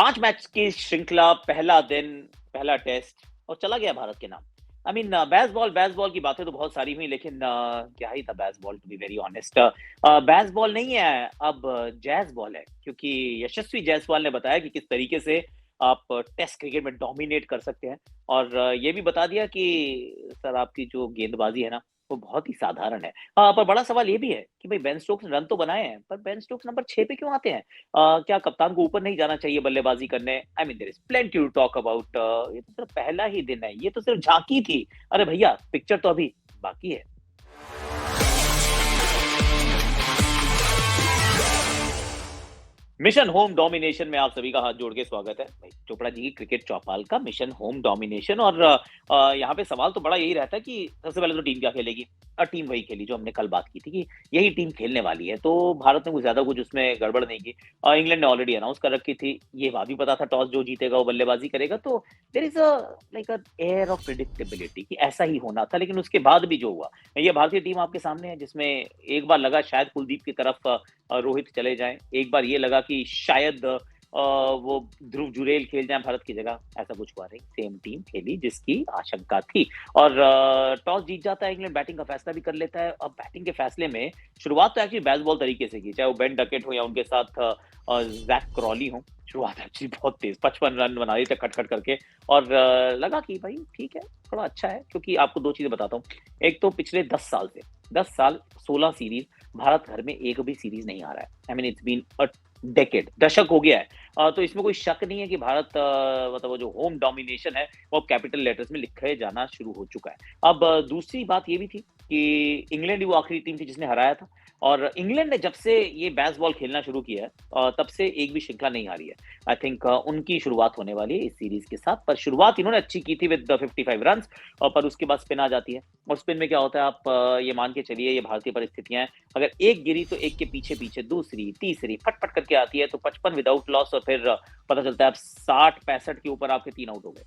5 match की श्रृंखला, पहला दिन, पहला टेस्ट और चला गया भारत के नाम। आई मीन बेसबॉल की बातें तो बहुत सारी हुई लेकिन क्या ही था baseball to be very honest. Baseball नहीं है, अब जैज़ बॉल है क्योंकि यशस्वी जायसवाल ने बताया कि किस तरीके से आप टेस्ट क्रिकेट में डोमिनेट कर सकते हैं और ये भी बता दिया कि सर आपकी जो गेंदबाज़ी है ना, वो बहुत ही साधारण है। पर बड़ा सवाल ये भी है कि भई बेन स्टोक्स ने रन तो बनाए हैं, पर बेन स्टोक्स नंबर 6 पे क्यों आते हैं? क्या कप्तान को ऊपर नहीं जाना चाहिए बल्लेबाजी करने? I mean there is plenty to talk about. ये तो सिर्फ पहला ही दिन है, ये तो सिर्फ झांकी थी। अरे भैया, पिक्चर तो अभी बाकी है। मिशन होम डोमिनेशन में आप सभी का हाथ जोड़ के स्वागत है। भाई चोपड़ा जी की क्रिकेट चौपाल का मिशन होम डोमिनेशन और यहाँ पे सवाल तो बड़ा यही रहता है कि सबसे पहले तो टीम क्या खेलेगी? टीम वही खेली जो हमने कल बात की थी कि यही टीम खेलने वाली है। तो भारत ने कुछ ज़्यादा कुछ उसमें गड़बड़ नहीं की। इंग्लैंड ने ऑलरेडी अनाउंस कर रखी थी। ये बात भी पता था टॉस जो जीतेगा वो बल्लेबाजी करेगा। तो there is like a air of predictability कि ऐसा ही होना था। लेकिन उसके बाद भी जो हुआ, ये भारतीय टीम आपके सामने है जिसमें एक बार लगा शायद कुलदीप की तरफ रोहित चले जाएँ। एक बार ये लगा कि शायद वो ध्रुव जुरैल खेल जाएँ भारत की जगह, ऐसा कुछ हुआ नहीं। सेम टीम खेली जिसकी आशंका थी और टॉस जीत जाता है इंग्लैंड, बैटिंग का फैसला भी कर लेता है। अब बैटिंग के फैसले में शुरुआत तो एक्चुअली बेसबॉल तरीके से की, चाहे वो बेन डकेट हो या उनके साथ ज़ैक क्रॉली हो। शुरुआत एक्चुअली बहुत तेज़ 55 रन बना दिए थे खट-खट करके और लगा कि भाई ठीक है, थोड़ा अच्छा है क्योंकि आपको 2 चीज़ें बताता हूँ। एक तो पिछले 10 साल से 10 साल 16 सीरीज़ भारत घर में एक भी सीरीज नहीं हारा है। I mean it's been a decade, दशक हो गया है। तो इसमें कोई शक नहीं है कि भारत मतलब वो जो होम डोमिनेशन है वो अब कैपिटल लेटर्स में लिखे जाना शुरू हो चुका है। अब दूसरी बात ये भी थी कि इंग्लैंड ही वो आखिरी टीम थी जिसने हराया था और इंग्लैंड ने जब से ये बेसबॉल खेलना शुरू किया है तब से एक भी श्रृंखला नहीं हारी है। आई थिंक उनकी शुरुआत होने वाली है इस सीरीज के साथ, पर शुरुआत इन्होंने अच्छी की थी विद 55 रन्स पर उसके बाद स्पिन आ जाती है और स्पिन में क्या होता है आप ये मान के चलिए ये भारतीय परिस्थितियां हैं। अगर एक गिरी तो एक के पीछे-पीछे दूसरी, तीसरी फट-फट करके आती है तो 55 विदाउट लॉस और फिर पता चलता है अब 60-65 के ऊपर आपके 3 आउट हो गए।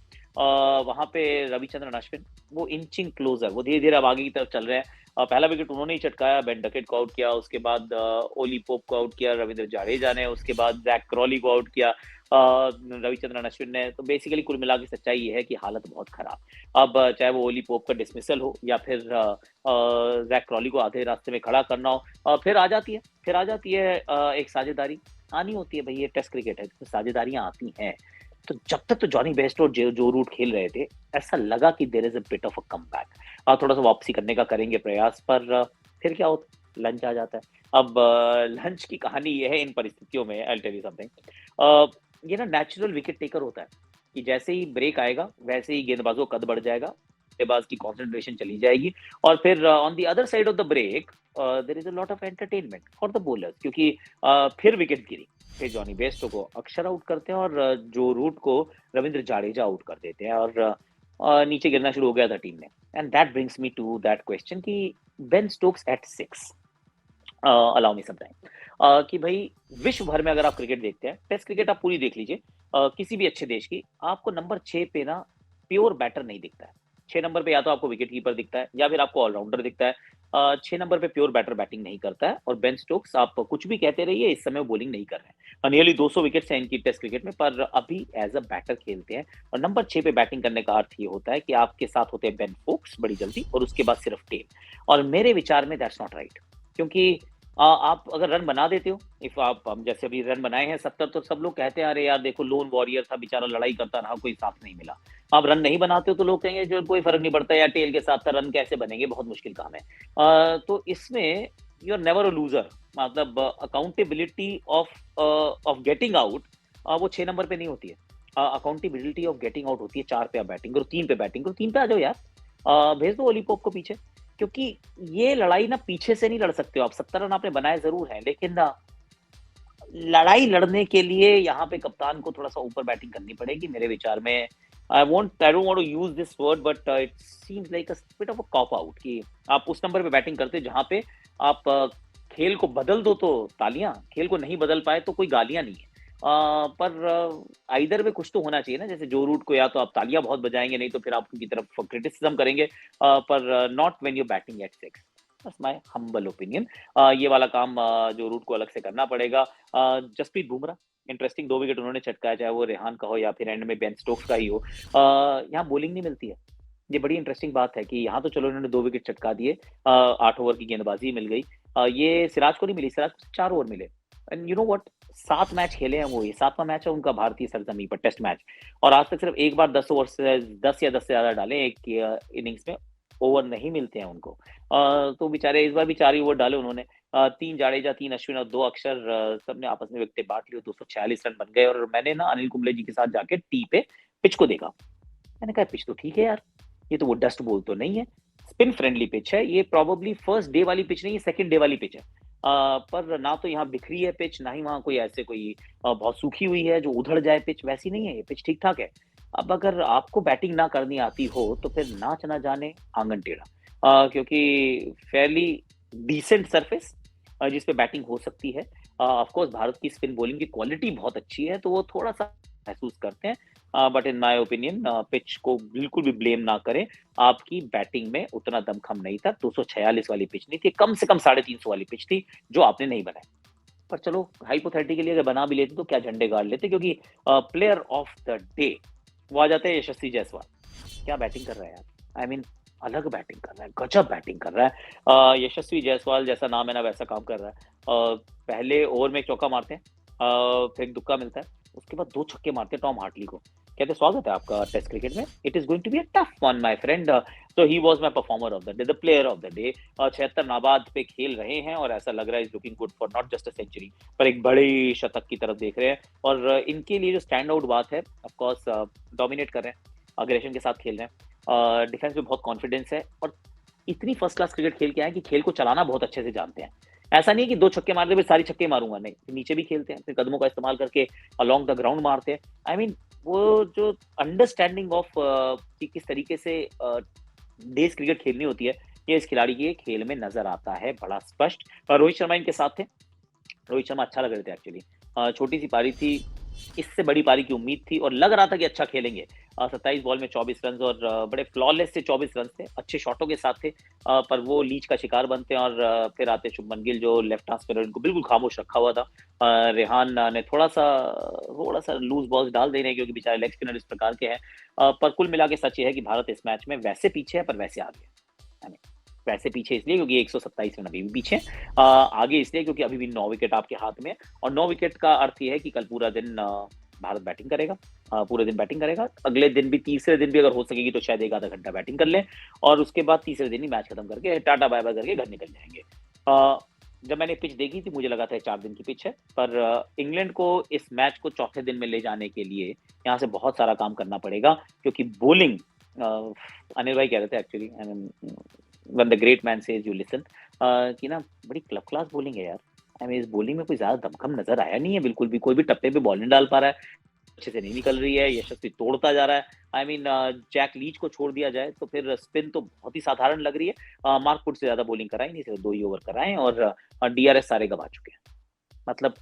वहाँ पे रविचंद्रन अश्विन वो इंचिंग क्लोजर, वो धीरे-धीरे अब आगे की तरफ चल रहे हैं। पहला विकेट उन्होंने ही चटकाया, बेन डकेट को आउट किया, उसके बाद ओली पोप को आउट किया रविंद्र जाडेजा ने, उसके बाद ज़ैक क्रॉली को आउट किया रविचंद्रन अश्विन ने। तो बेसिकली कुल मिला के सच्चाई ये है कि हालत बहुत खराब। अब चाहे वो ओली पोप का डिसमिसल हो या फिर ज़ैक क्रॉली को आधे रास्ते में खड़ा करना हो, फिर आ जाती है एक साझेदारी आनी होती है। भई ये टेस्ट क्रिकेट है, तो साझेदारियाँ आती हैं। तो जब तक तो जॉनी बेस्टो और जो रूट खेल रहे थे, ऐसा लगा कि there is a bit of a comeback. थोड़ा-सा वापसी करने का करेंगे प्रयास पर फिर क्या होता है, लंच आ जाता है। अब लंच की कहानी ये है इन परिस्थितियों में I will tell you something. ये ना नेचुरल विकेट टेकर होता है कि जैसे ही ब्रेक आएगा, वैसे ही गेंदबाजों का कद बढ़ जाएगा, बल्लेबाज की कंसंट्रेशन चली जाएगी और फिर on the other side of the break there is a lot of entertainment for the bowlers क्योंकि फिर विकेट गिरी। फिर जॉनी बेस्टो को अक्षर आउट करते हैं और जो रूट को रविंद्र जाडेजा आउट कर देते हैं और नीचे गिरना शुरू हो गया था टीम ने। And that brings me to that question कि Ben Stokes at 6 allow me some time कि भाई विश्व भर में अगर आप क्रिकेट देखते हैं, टेस्ट क्रिकेट आप पूरी देख लीजिए किसी भी अच्छे देश की, आपको नंबर 6 पे ना प्योर बैटर नहीं दिखता है। 6 नंबर पे या तो आपको विकेट कीपर दिखता है या फिर आपको ऑलराउंडर दिखता है। 6 नंबर पे प्योर बैटर बैटिंग नहीं करता है और बेन स्टोक्स आप कुछ भी कहते रहिए इस समय वो बॉलिंग नहीं कर रहे हैं। नियरली 200 विकेट्स हैं इनकी टेस्ट क्रिकेट में पर अभी एज अ बैटर खेलते हैं और नंबर 6 पे बैटिंग करने का अर्थ ये होता है कि आपके साथ होते हैं बेन फोक्स बड़ी जल्दी और उसके बाद सिर्फ टेल और मेरे विचार में दैट्स नॉट राइट क्योंकि आप अगर रन बना देते हो इफ आप हम जैसे अभी रन बनाए हैं 70 तो सब लोग कहते हैं अरे यार देखो लोन वॉरियर था बेचारा लड़ाई करता रहा कोई साथ नहीं मिला। आप रन नहीं बनाते हो तो लोग कहेंगे जो कोई फर्क नहीं पड़ता या टेल के साथ था रन कैसे बनेंगे बहुत मुश्किल काम है। तो इसमें you are never a loser मतलब accountability of of getting out वो 6 नंबर पे नहीं होती है। अकाउंटेबिलिटी ऑफ गेटिंग आउट होती है 4 पे आप बैटिंग करो 3 पे बैटिंग करो 3 पे आ जाओ यार। भेज दो ओली पोप को पीछे क्योंकि ये लड़ाई ना पीछे से नहीं लड़ सकते हो आप। 70 रन आपने बनाए जरूर हैं लेकिन ना लड़ाई लड़ने के लिए यहाँ पे कप्तान को थोड़ा सा ऊपर बैटिंग करनी पड़ेगी मेरे विचार में। I don't want to use this word but it seems like a bit of a cop out कि आप उस नंबर पे बैटिंग करते जहां पे आप खेल को बदल दो तो तालियां, खेल को नहीं बदल पाए तो कोई गालियां नहीं है। पर आइदर में कुछ तो होना चाहिए ना, जैसे जो रूट को या तो आप तालियां बहुत बजाएंगे नहीं तो फिर आप उनकी तरफ क्रिटिसिज्म करेंगे पर not when you batting at 6। That's my humble opinion. ये वाला काम जो रूट को अलग से करना पड़ेगा। जसप्रीत बुमराह इंटरेस्टिंग 2 विकेट उन्होंने चटकाया, चाहे वो रेहान का हो या फिर एंड में बेन स्टोक्स का ही हो। यहाँ बॉलिंग नहीं मिलती है। ये बड़ी इंटरेस्टिंग बात है कि यहाँ तो चलो इन्होंने 2 विकेट चटका दिए, 8 ओवर की गेंदबाजी मिल गई। ये सिराज को नहीं मिली, सिराज को 4 ओवर मिले। And you know what, 7 match खेले हैं वो, ये 7वां मैच है उनका भारतीय सरजमीं पर टेस्ट मैच, और आज तक सिर्फ एक बार 10 ओवर से 10 या 10 से ज़्यादा डाले एक इनिंग्स में, ओवर नहीं मिलते हैं उनको। तो बेचारे इस बार भी 4 ही ओवर डाले उन्होंने। 3 जाडेजा, 3 अश्विन और 2 अक्षर, सबने आपस में विकेटें बाँट ली, 246 रन बन गए। और मैंने ना अनिल कुंबले जी के साथ जाके टी पे पिच को देखा। मैंने कहा पिच तो ठीक है यार, ये तो वो डस्ट बॉल तो नहीं है, स्पिन फ्रेंडली पिच है, ये प्रोबेबली फर्स्ट डे वाली पिच नहीं है, सेकंड डे वाली पिच है। पर ना तो यहाँ बिखरी है पिच, ना ही वहाँ कोई ऐसे कोई बहुत सूखी हुई है जो उधड़ जाए पिच, वैसी नहीं है, ये पिच ठीक-ठाक है। अब अगर आपको बैटिंग ना करनी आती हो, तो फिर नाच ना जाने आंगन टेढ़ा। क्योंकि फेयरली डिसेंट सरफेस जिस पे बैटिंग हो सकती है। ऑफ कोर्स भारत की स्पिन बॉलिंग की क्वालिटी बहुत अच्छी है, तो वो थोड़ा-सा महसूस करते हैं। But in my opinion pitch को बिल्कुल भी ब्लेम ना करें। आपकी बैटिंग में उतना दमखम नहीं था, 246 वाली पिच नहीं थी, कम से कम 350 वाली पिच थी, जो आपने नहीं बनाई। पर चलो हाइपोथेटिकली अगर बना भी लेते तो क्या झंडे गाड़ लेते, क्योंकि प्लेयर ऑफ द डे वो आ जाते हैं यशस्वी जायसवाल। क्या बैटिंग कर रहा है यार, आई मीन अलग बैटिंग कर रहा है, गजब बैटिंग कर रहा है। यशस्वी जायसवाल जैसा नाम है ना, वैसा काम कर रहा है। पहले ओवर में एक चौका मारते हैं, फिर एक दुक्का मिलता है, उसके बाद 2 छक्के मारते हैं टॉम हार्टली को। कहते हैं स्वागत है आपका टेस्ट क्रिकेट में, it is going to be a tough one my friend. तो he was my performer of the day, the player of the day. 76 नाबाद पे खेल रहे हैं और ऐसा लग रहा है is looking good for not just a century, पर एक बड़े शतक की तरफ देख रहे हैं। और इनके लिए जो स्टैंड आउट बात है, ऑफ कोर्स डोमिनेट कर रहे हैं, अग्रेशन के साथ खेल रहे हैं, डिफेंस में बहुत कॉन्फिडेंस है, और इतनी फर्स्ट क्लास क्रिकेट खेल के आए कि खेल को चलाना बहुत अच्छे से जानते हैं। ऐसा नहीं है कि 2 छक्के मार दे फिर सारी छक्के मारूंगा, नहीं, नीचे भी खेलते हैं, फिर कदमों का इस्तेमाल करके अलोंग द ग्राउंड मारते हैं। आई मीन वो जो अंडरस्टैंडिंग ऑफ कि किस तरीके से डेज क्रिकेट खेलनी होती है, ये इस खिलाड़ी के खेल में नजर आता है बड़ा स्पष्ट। रोहित शर्मा इनके साथ थे, रोहित शर्मा अच्छा लग रहे थे एक्चुअली। छोटी सी पारी थी, इससे बड़ी पारी की उम्मीद थी और लग रहा था कि अच्छा खेलेंगे। 27 बॉल में 24 रन और बड़े फ्लॉलेस से 24 रन थे, अच्छे शॉटों के साथ थे। पर वो लीच का शिकार बनते हैं और फिर आते शुभमन गिल जो लेफ्ट हाथ स्पिनर, इनको बिल्कुल खामोश रखा हुआ था। रेहान ने थोड़ा सा लूज बॉल्स डाल दे रहे हैं क्योंकि बेचारे लेग स्पिनर इस प्रकार के हैं। पर कुल मिला के सच ये है कि भारत इस मैच में वैसे पीछे है पर वैसे आगे है। वैसे पीछे इसलिए क्योंकि 127 रन अभी भी पीछे, आगे इसलिए क्योंकि अभी भी 9 विकेट आपके हाथ में है। और 9 विकेट का अर्थ ये है कि कल पूरा दिन भारत बैटिंग करेगा, पूरे दिन बैटिंग करेगा। अगले दिन भी, तीसरे दिन भी अगर हो सकेगी तो शायद 1 आधा घंटा बैटिंग कर ले, और उसके बाद तीसरे दिन ही मैच खत्म करके टाटा बाय बाय करके घर निकल जाएंगे। जब मैंने पिच देखी थी मुझे लगा था 4 दिन की पिच है, पर इंग्लैंड को इस मैच को चौथे दिन में ले जाने के लिए यहाँ से बहुत सारा काम करना पड़ेगा, क्योंकि बॉलिंग, अनिल भाई कह रहे थे actually, when the great man says you listen, कि ना बड़ी क्लब क्लास बॉलिंग है यार। आई मीन इस बॉलिंग में कोई ज्यादा दमखम नजर आया नहीं है बिल्कुल भी, कोई भी टप्पे पे बॉल नहीं डाल पा रहा है, अच्छे से नहीं निकल रही है, यशस्वी तोड़ता जा रहा है। आई मीन जैक लीच को छोड़ दिया जाए तो फिर स्पिन तो बहुत ही साधारण लग रही है। मार्क वुड से ज्यादा बॉलिंग कराई नहीं, सिर्फ 2 ही ओवर कराए और डीआरएस सारे गवा चुके हैं। मतलब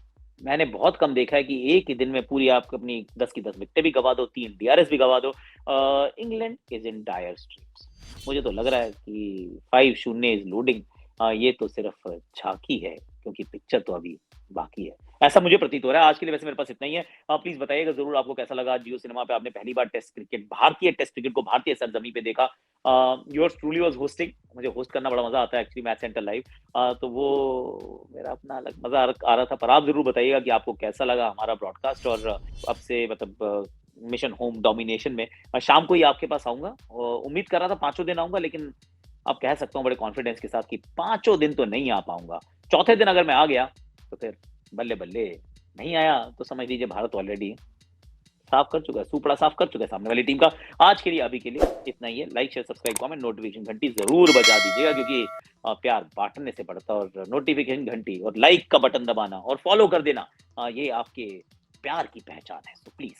मैंने बहुत कम देखा है कि एक ही दिन में पूरी आप अपनी 10 की 10 विकेटें भी गवा दो, 3 डीआरएस भी गवा दो। England is in dire straits. मुझे तो लग रहा है कि 5-0 इज लोडिंग। ये तो सिर्फ झांकी है, क्योंकि पिक्चर तो अभी बाकी है, ऐसा मुझे प्रतीत हो रहा है। आज के लिए वैसे मेरे पास इतना ही है। प्लीज बताइएगा जरूर आपको कैसा लगा। जियो सिनेमा पे आपने पहली बार टेस्ट क्रिकेट, भारतीय टेस्ट क्रिकेट को भारतीय सरजमी पे देखा। योर्स ट्रूली वाज होस्टिंग, मुझे होस्ट करना बड़ा मजा आता है एक्चुअली, मैच सेंटर लाइव। तो वो मेरा अपना अलग मजा आ रहा था। पर आप जरूर बताइएगा कि आपको कैसा लगा हमारा ब्रॉडकास्ट। और अब से मतलब मिशन होम डोमिनेशन में शाम को ही आपके पास आऊंगा। उम्मीद कर रहा था 5 दिन आऊंगा, लेकिन अब कह सकता हूँ बड़े कॉन्फिडेंस के साथ कि 5 दिन तो नहीं आ पाऊंगा। चौथे दिन अगर मैं आ गया तो फिर बल्ले बल्ले, नहीं आया तो समझ लीजिए भारत ऑलरेडी साफ कर चुका है, सुपड़ा साफ कर चुका है सामने वाली टीम का। आज के लिए, अभी के लिए इतना ही है। Like share subscribe comment notification घंटी जरूर बजा दीजिएगा, क्योंकि प्यार बांटने से बढ़ता है। और नोटिफिकेशन घंटी और लाइक का बटन दबाना और फॉलो कर देना, ये आपके प्यार की पहचान है। So please